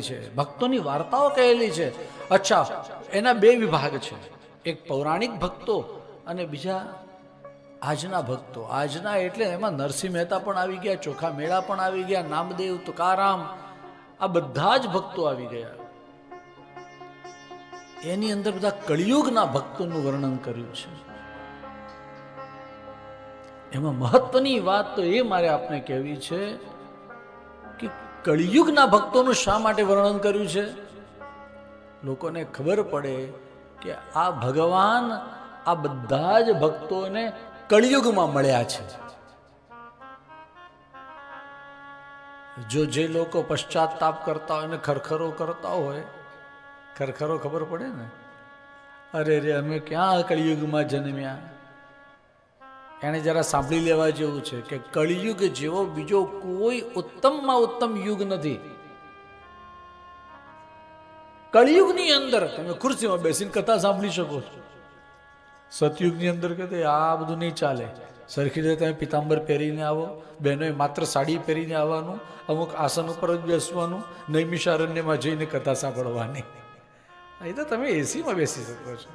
કહેલી છે, ભક્તોની વાર્તાઓ કહેલી છે. અચ્છા, એના બે વિભાગ છે, એક પૌરાણિક ભક્તો અને બીજા આજના ભક્તો. આજના એટલે એમાં નરસિંહ મહેતા પણ આવી ગયા, ચોખા મેળા પણ આવી ગયા, નામદેવ, તુકારામ, આ બધા જ ભક્તો આવી ગયા. એની અંદર બધા કળિયુગના ભક્તોનું વર્ણન કર્યું છે. એમાં મહત્વની વાત તો એ મારે આપને કહેવી છે કે કળિયુગના ભક્તોનું શા માટે વર્ણન કર્યું છે. લોકોને ખબર પડે કે આ ભગવાન આ બધા જ ભક્તોને કળિયુગમાં મળ્યા છે. જો જે લોકો પશ્ચાતાપ કરતા હોય ને ખરખરો કરતા હોય, ખરખરો ખબર પડે ને, અરે રે અમે ક્યાં કળિયુગમાં જન્મ્યા, એને જરા સાંભળી લેવા જેવું છે કે કળિયુગ જેવો બીજો કોઈ ઉત્તમમાં ઉત્તમ યુગ નથી. કળિયુગની અંદર તમે ખુરશીમાં બેસીને કથા સાંભળી શકો છો. સતયુગની અંદર કે આ બધું નહીં ચાલે. સરખી રીતે તમે પિતાંબર પહેરીને આવો, બહેનોએ માત્ર સાડી પહેરીને આવવાનું, અમુક આસન ઉપર જ બેસવાનું, નૈમિષારણ્યમાં જઈને કથા સાંભળવાની. અહીં તો તમે એસીમાં બેસી શકો છો.